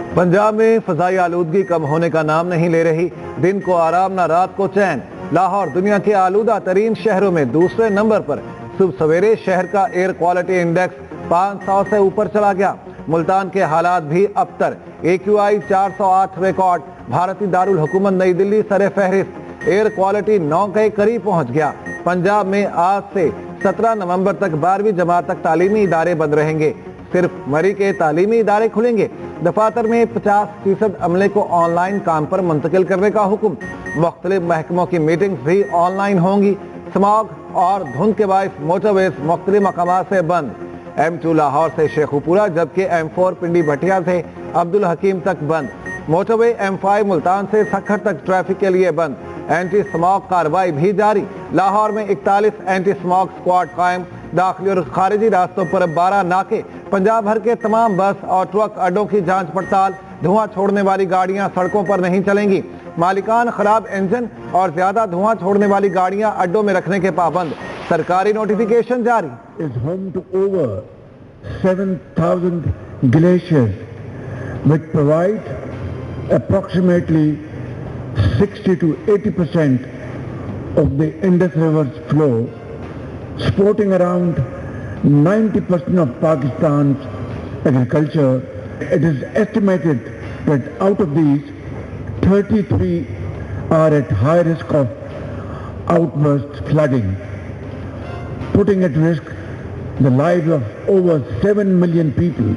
पंजाब में फजाई आलूदगी कम होने का नाम नहीं ले रही। दिन को आराम ना रात को चैन। लाहौर दुनिया के आलूदा तरीन शहरों में दूसरे नंबर पर। सुबह सवेरे शहर का एयर क्वालिटी इंडेक्स 500 से ऊपर चला गया। मुल्तान के हालात भी अबतर। AQI 408 record. भारतीय दारुल हुकूमत नई दिल्ली सरे फहरिस्त। एयर क्वालिटी 9 के करीब पहुंच गया। पंजाब में आज से 17 नवंबर तक 12वीं जमात तक तालीमी इदारे बंद रहेंगे। सिर्फ मरी के तालीमी इदारे खुलेंगे। दफातर में 50% अमले को ऑनलाइन काम पर मुंतकिल करने का हुक्म। मुख्तलिफ महकमों की मीटिंग्स भी ऑनलाइन होंगी। स्मॉग और धुंध के बायस मोटरवेज मुख्तलिफ मकामात से बंद। M2 लाहौर से शेखुपुरा जबकि M4 पिंडी भटिया से अब्दुल हकीम तक बंद। मोटरवे M5 मुल्तान से सखर तक ट्रैफिक के लिए बंद। एंटी स्मॉग कार्रवाई भी जारी। लाहौर में 41 एंटी स्मॉग स्क्वाड कायम। दाखिली और खारिजी रास्तों पर 12 नाके। पंजाब भर के तमाम बस और ट्रक अड्डों की जांच पड़ताल। धुआं छोड़ने वाली गाड़ियां सड़कों पर नहीं चलेंगी। मालिकान खराब इंजन और ज्यादा धुआं छोड़ने वाली गाड़ियां अड्डों में रखने के पाबंद। सरकारी नोटिफिकेशन जारी। Is home to over 7,000 glaciers which provide approximately 60 to 80% of the Indus River's flow, supporting around 90% of Pakistan's agriculture. It is estimated that out of these, 33 are at high risk of outburst flooding, putting at risk the lives of over 7 million people.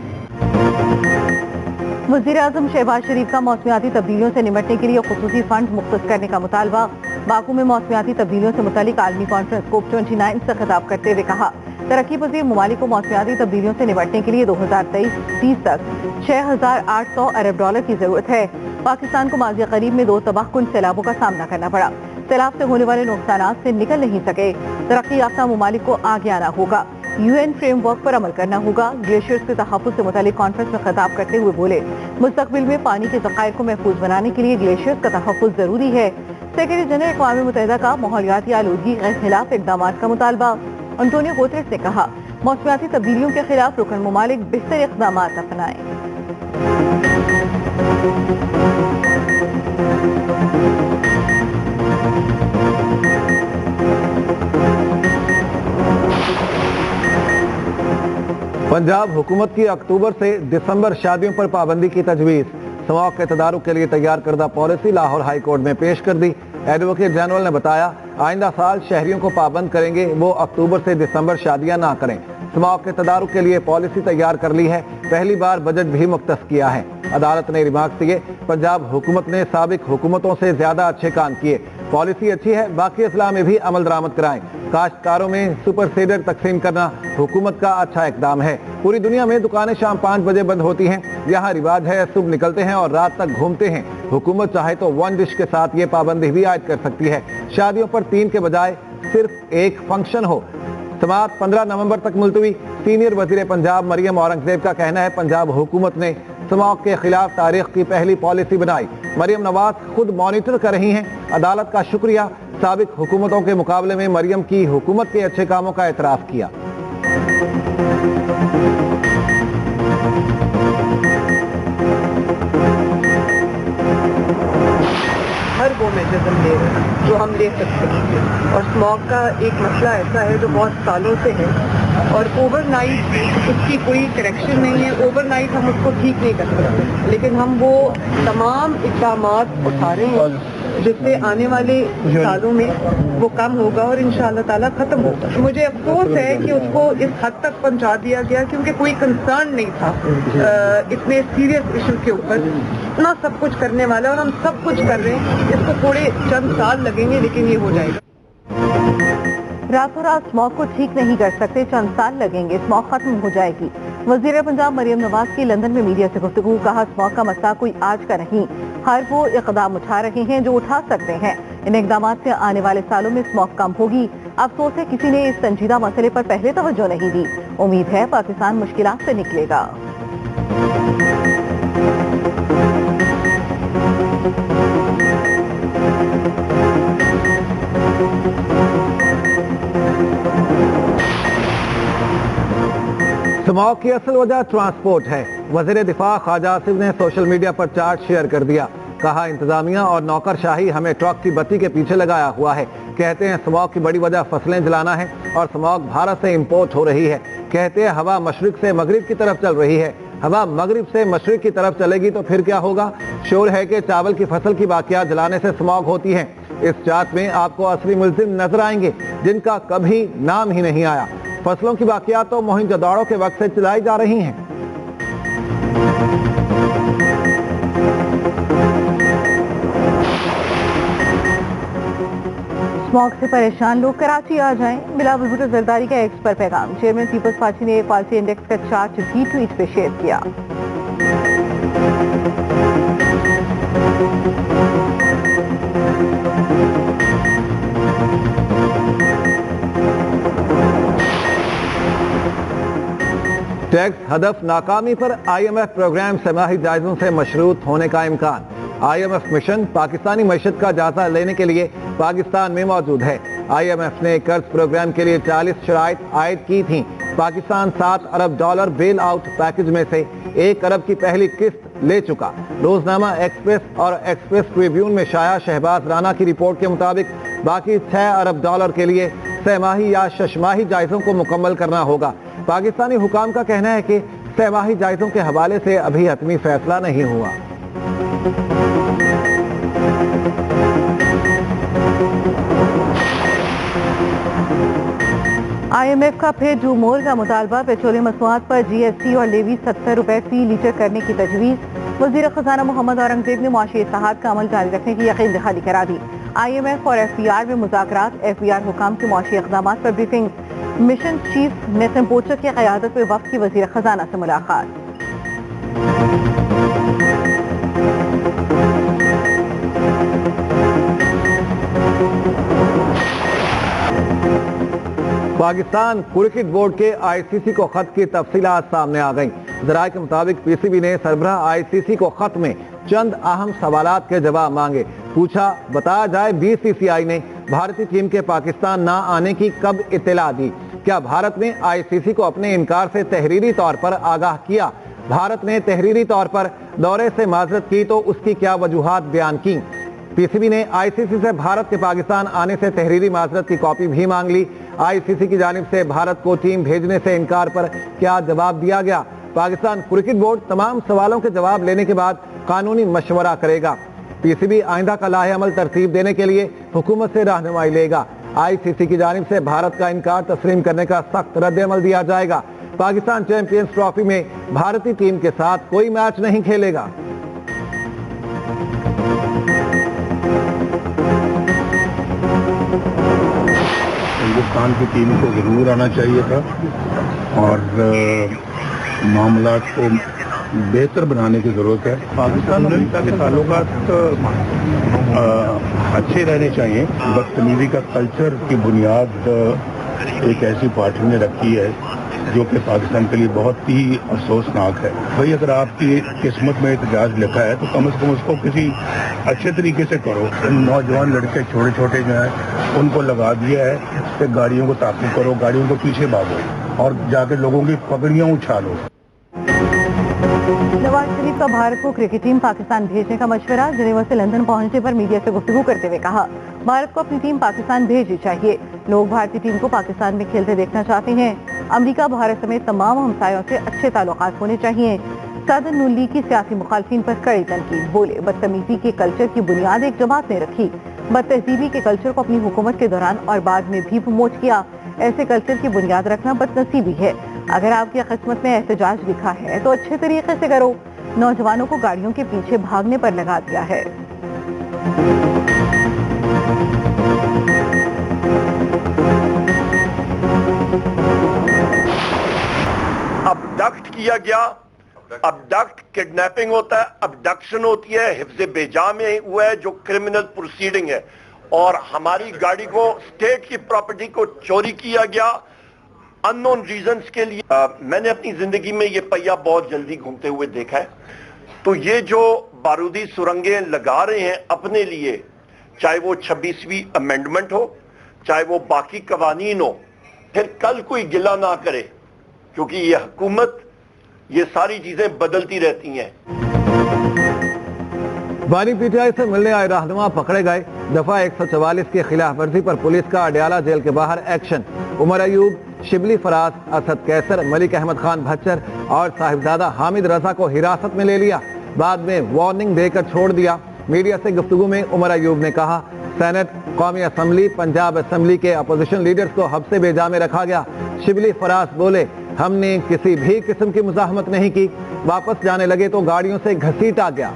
वज़ीर-ए-आज़म शहबाज शरीफ का मौसमियाती तब्दीलियों से निपटने के लिए खुसूसी fund मुख्तस करने का मुतालबा। Baku में मौसमियाती तब्दीलियों से मुतालिक आलमी कॉन्फ्रेंस COP29 से खिताब करते हुए कहा, तरक्की पजीर ममालिक को मौसमियाती तब्दीलियों से निपटने के लिए 2023-30 तक $6,800 अरब की जरूरत है। पाकिस्तान को माज़ी करीब में 2 तबाहकुन सैलाबों का सामना करना पड़ा। सैलाब से होने वाले नुकसानात से निकल नहीं सके। तरक्की याफ्ता ममालिक को आगे आना होगा। UN फ्रेमवर्क पर अमल करना होगा। ग्लेशियर्स के तहफ़्फ़ुज़ से मुतालिक कॉन्फ्रेंस में खिताब करते हुए बोले, मुस्तक़बिल में पानी के ज़खायर को महफूज बनाने के लिए ग्लेशियर्स का तहफ़्फ़ुज़ ज़रूरी है। सेक्रेटरी जनरल अक़वाम मुत्तहिदा का माहौलियाती आलूदगी के खिलाफ इक़दामात का मुतालबा। अंटोनियो गुतेरेस ने कहा, मौसमियाती तब्दीलियों के खिलाफ रुकन ममालिक बेहतर इक़दामात अपनाएं। पंजाब हुकूमत की अक्टूबर से दिसंबर शादियों पर पाबंदी की तजवीज़। स्मॉग के तदारुक के लिए तैयार करदा पॉलिसी लाहौर हाई कोर्ट में पेश कर दी। एडवोकेट जनरल ने बताया, आइंदा साल शहरियों को पाबंद करेंगे वो अक्टूबर से दिसंबर शादियां ना करें। स्मॉग के तदारुक के लिए पॉलिसी तैयार कर ली है। पहली बार बजट भी मुख्तस किया है। अदालत ने रिमार्क दिए, पंजाब हुकूमत ने साबिक हुकूमतों से ज्यादा अच्छे काम किए। पॉलिसी अच्छी है, बाकी अजला में भी अमल दरामद कराएं। काश्तकारों में सुपर सीडर तकसीम करना हुकूमत का अच्छा इकदाम है। पूरी दुनिया में दुकानें शाम 5 बजे बंद होती हैं। यहाँ रिवाज है सुबह निकलते हैं और रात तक घूमते हैं। हुकूमत चाहे तो 1 डिश के साथ ये पाबंदी भी आयद कर सकती है। शादियों पर 3 के बजाय सिर्फ 1 फंक्शन हो। समाअत 15 नवंबर तक मुलतवी। सीनियर वजीर पंजाब मरियम औरंगजेब का कहना है, पंजाब हुकूमत ने स्मॉग के खिलाफ तारीख की पहली पॉलिसी बनाई। मरियम नवाज खुद मॉनिटर कर रही हैं। अदालत का शुक्रिया। साबिक हुकूमतों के मुकाबले में मरियम की हुकूमत के अच्छे कामों का एतराफ किया। हर वो मेजर्स हम ले रहे हैं जो हम ले सकते हैं। और स्मॉग का एक मसला ऐसा है जो बहुत सालों से है और ओवरनाइट उसकी कोई करेक्शन नहीं है। ओवरनाइट हम उसको ठीक नहीं कर सकते, लेकिन हम वो तमाम इक़दामात उठा रहे हैं जिससे आने वाले सालों में वो कम होगा और इंशाअल्लाह ताला खत्म होगा। मुझे अफसोस है कि उसको इस हद तक पहुंचा दिया गया क्योंकि कोई कंसर्न नहीं था इतने सीरियस इशू के ऊपर। इतना सब कुछ करने वाला और हम सब कुछ कर रहे हैं। इसको थोड़े चंद साल लगेंगे लेकिन ये हो जाएगा। रातों रात स्मॉग को ठीक नहीं कर सकते, चंद साल लगेंगे, स्मॉग खत्म हो जाएगी। वज़ीर पंजाब मरियम नवाज की लंदन में मीडिया से गुफ्तगू। कहा, स्मॉग का मसला कोई आज का नहीं, हर वो इक़दाम उठा रहे हैं जो उठा सकते हैं। इन इक़दामात से आने वाले सालों में स्मॉग कम होगी। अफसोस है किसी ने इस संजीदा मसले पर पहले तवज्जो नहीं दी। उम्मीद है पाकिस्तान मुश्किलात से निकलेगा। स्मॉग की असल वजह ट्रांसपोर्ट है। वजीर दिफा ख्वाजा आसिफ ने सोशल मीडिया पर चार्ट शेयर कर दिया। कहा, इंतजामिया और नौकरशाही हमें ट्रक की बत्ती के पीछे लगाया हुआ है। कहते हैं स्मॉग की बड़ी वजह फसलें जलाना है और स्मॉग भारत से इंपोर्ट हो रही है। कहते हैं हवा मशरिक से मगरिब की तरफ चल रही है। हवा मगरिब से मशरिक की तरफ चलेगी तो फिर क्या होगा? शोर है कि चावल की फसल की बाकियात जलाने से स्मॉग होती है। इस चार्ट में आपको असली मुल्जिम नजर आएंगे जिनका कभी नाम ही नहीं आया। फसलों की बाकियात तो मोहिंजोदाड़ो के वक्त से चलाई जा रही हैं। स्मॉग से परेशान लोग कराची आ जाएं, बिलावल भुट्टो जरदारी का एक्स पर पैगाम। चेयरमैन पीपल्स पार्टी ने क्वालिटी इंडेक्स का चार्ट भी ट्वीट पे शेयर किया। टैक्स हदफ नाकामी पर IMF प्रोग्राम समाही जायजों से मशरूत होने का इम्कान। IMF मिशन पाकिस्तानी मईशत का जायजा लेने के लिए पाकिस्तान में मौजूद है। IMF ने कर्ज प्रोग्राम के लिए 40 शराइत आयद की थी। पाकिस्तान $7 अरब बेल आउट पैकेज में से 1 अरब की पहली किस्त ले चुका। रोजनामा एक्सप्रेस और एक्सप्रेस ट्रिब्यून में शाया शहबाज राना की रिपोर्ट के मुताबिक बाकी $6 अरब के लिए सहमाही या शशमाही जायजों को मुकम्मल करना होगा। पाकिस्तानी हुकाम का कहना है कि सहमाही जायजों के हवाले से अभी हतमी फैसला नहीं हुआ। IMF का फिर डू मोर का मुतालबा। पेट्रोलियम मसनूआत पर GST और लेवी 70 रुपए फी लीटर करने की तजवीज़। वज़ीर खजाना मोहम्मद औरंगजेब ने मुआशी इत्तेहाद का अमल जारी रखने की यकीन दहानी करा दी। IMF और FBR में मुज़ाकरात। FBR हुकाम के मुआशी इक़दामात पर ब्रीफिंग। मिशन चीफ नेसम पोचर की क़यादत में वफ़द की वज़ीर खजाना से मुलाकात। पाकिस्तान क्रिकेट बोर्ड के ICC को खत की तफसीलात सामने आ गईं। ज़राए के मुताबिक PCB ने सरबराह ICC को खत में चंद अहम सवालात के जवाब मांगे। पूछा, बताया जाए BCCI ने भारतीय टीम के पाकिस्तान ना आने की कब इत्तला दी? क्या भारत ने ICC को अपने इनकार से तहरीरी तौर पर आगाह किया? भारत ने तहरीरी तौर पर दौरे से माजरत की तो उसकी क्या वजूहात बयान की? PCB ने ICC से भारत के पाकिस्तान आने से तहरीरी माजरत की कॉपी भी मांग ली। ICC की जानिब से भारत को टीम भेजने से इनकार पर क्या जवाब दिया गया? पाकिस्तान क्रिकेट बोर्ड तमाम सवालों के जवाब लेने के बाद कानूनी मशवरा करेगा। PCB आइंदा का लाहे अमल तरतीब देने के लिए हुकूमत से रहनुमाई लेगा। ICC की जानिब से भारत का इनकार तस्लीम करने का सख्त रद्द-ए-अमल दिया जाएगा। पाकिस्तान चैंपियंस ट्रॉफी में भारतीय टीम के साथ कोई मैच नहीं खेलेगा। हिंदुस्तान की टीम को जरूर आना चाहिए था और मामलात को बेहतर बनाने की ज़रूरत है। पाकिस्तान और अमेरिका के ताल्लुकात अच्छे रहने चाहिए। बदतमीजी का कल्चर की बुनियाद एक ऐसी पार्टी ने रखी है जो कि पाकिस्तान के लिए बहुत ही अफसोसनाक है। भाई, अगर आपकी किस्मत में एहतजाज लिखा है तो कम से कम उसको किसी अच्छे तरीके से करो। नौजवान लड़के छोटे छोटे जो हैं उनको लगा दिया है कि गाड़ियों को ताक़ीब करो, गाड़ियों को पीछे भागो और जाके लोगों की पगड़ियाँ उछालो। नवाज शरीफ का भारत को क्रिकेट टीम पाकिस्तान भेजने का मशवरा। जिनेवा से लंदन पहुंचने पर मीडिया से गुफ्तगू करते हुए कहा, भारत को अपनी टीम पाकिस्तान भेजनी चाहिए। लोग भारतीय टीम को पाकिस्तान में खेलते देखना चाहते हैं। अमेरिका, भारत समेत तमाम हमसायों से अच्छे ताल्लुकात होने चाहिए। सदर नून लीग की सियासी मुखालफिन पर कड़ी तनकीद। बोले, बदतमीजी के कल्चर की बुनियाद एक जमात ने रखी। बदतहजीबी के कल्चर को अपनी हुकूमत के दौरान और बाद में भी प्रमोट किया। ऐसे कल्चर की बुनियाद रखना बदनसीबी है। अगर आपकी किस्मत में एहतजाज लिखा है तो अच्छे तरीके से करो। नौजवानों को गाड़ियों के पीछे भागने पर लगा दिया है। अबडक्ट किया गया। अबडक्ट किडनैपिंग होता है, अबडक्शन होती है, हिफ्ज़े बेजा में हुआ है जो क्रिमिनल प्रोसीडिंग है। और हमारी गाड़ी को, स्टेट की प्रॉपर्टी को चोरी किया गया अननोन रीजंस के लिए। मैंने अपनी जिंदगी में ये पहिया बहुत जल्दी घूमते हुए देखा है। तो ये जो बारूदी सुरंगें लगा रहे हैं अपने लिए, चाहे वो 26वीं अमेंडमेंट हो, चाहे वो बाकी कवानीन हो, फिर कल कोई गिला ना करे क्योंकि ये हुकूमत ये सारी चीजें बदलती रहती हैं। बानी पीटीआई से मिलने आए रहनुमा पकड़े गए। दफा 144 की खिलाफ वर्जी पर पुलिस का अडयाला जेल के बाहर एक्शन। उमर अयूब, शिबली फराज, असद कैसर, मलिक अहमद खान भच्चर और साहिबजादा हामिद रजा को हिरासत में ले लिया। बाद में वार्निंग देकर छोड़ दिया। मीडिया से गुफ्तगू में उमर अयूब ने कहा, सेनेट, कौमी असम्बली, पंजाब असम्बली के अपोजिशन लीडर्स को हब्से बेजा में रखा गया। शिबली फराज बोले, हमने किसी भी किस्म की मुजाहमत नहीं की। वापस जाने लगे तो गाड़ियों से घसीटा गया।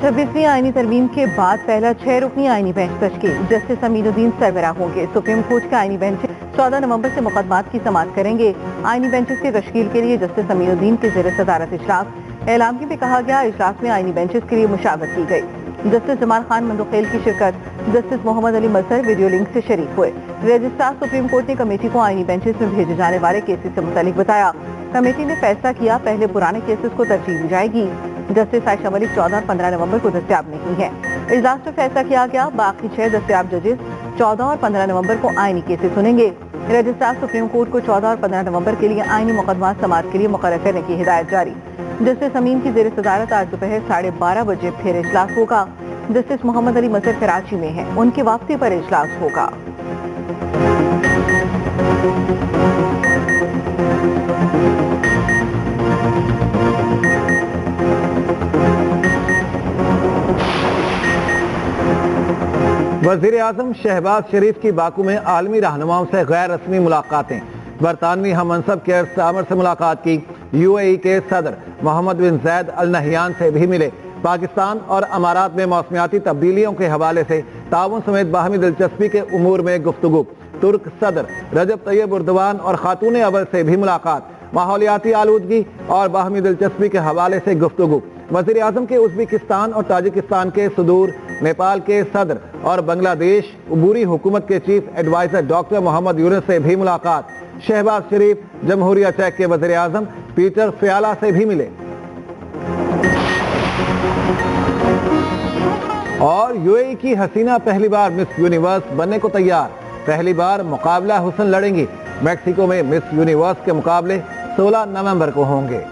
छब्बीसवीं आईनी तरमीम के बाद पहला 6 रुकनी आईनी बेंच तश्कील। जस्टिस अमीनुद्दीन सरबराह होंगे। सुप्रीम कोर्ट के आईनी बेंच 14 नवंबर से मुकदमात की समाअत करेंगे। आईनी बेंचेस की तश्कील के लिए जस्टिस अमीनुद्दीन के ज़ेर सदारत इजलास। एलामी में कहा गया, इजलास में आईनी बेंचेस के लिए मुशावरत की गई। जस्टिस जमाल खान मंदोखेल की शिरकत। जस्टिस मोहम्मद अली मजहर वीडियो लिंक से शरीक हुए। रजिस्ट्रार सुप्रीम कोर्ट ने कमेटी को आईनी बेंचेस में भेजे जाने वाले केसेस से मुतालिक बताया। कमेटी ने फैसला किया, पहले पुराने केसेस को तरजीह दी जाएगी। जस्टिस आयशा मलिक 14 और 15 नवंबर को दस्तयाब नहीं है। इजलास में फैसला किया गया, बाकी 6 दस्तयाब जजेस 14 और 15 नवंबर को आईनी केसेस सुनेंगे। रजिस्ट्रार सुप्रीम कोर्ट को 14 और 15 नवंबर के लिए आईनी मुकदमात समाअत के लिए मुकर्रर करने की हिदायत जारी। जस्टिस अमीन की ज़ेर सदारत आज दोपहर 12:30 बजे फिर इजलास होगा। जस्टिस मोहम्मद अली मजहर कराची में हैं, उनकी वापसी पर इजलास होगा। वज़ीर आज़म शहबाज शरीफ की बाकू में आलमी रहनुमाओं से गैर रस्मी मुलाकातें। बरतानवी हम मनसब केयर स्टामर से मुलाकात की। यूएई के सदर मोहम्मद बिन जैद अल नहयान से भी मिले। पाकिस्तान और अमारात में मौसमियाती तब्दीलियों के हवाले से ताउन समेत बाहमी दिलचस्पी के उमूर में गुफ्तगू। तुर्क सदर रजब तैयब उर्दवान और खातून अव्वल से भी मुलाकात। माहौलियाती आलूदगी और बाहमी दिलचस्पी के हवाले से गुफ्तगू। वज़ीर आज़म के उज़्बेकिस्तान और ताजिकिस्तान के सदूर, नेपाल के सदर और बांग्लादेश अबूरी हुकूमत के chief adviser doctor Muhammad Yunus से भी मुलाकात। शहबाज शरीफ जमहूरिया चेक के वज़ीर आज़म पीटर फ़ियाला से भी मिले। और यूएई की हसीना पहली बार मिस यूनिवर्स बनने को तैयार। पहली बार मुकाबला हुस्न लड़ेंगी। मैक्सिको में मिस यूनिवर्स के मुकाबले 16 नवंबर को होंगे।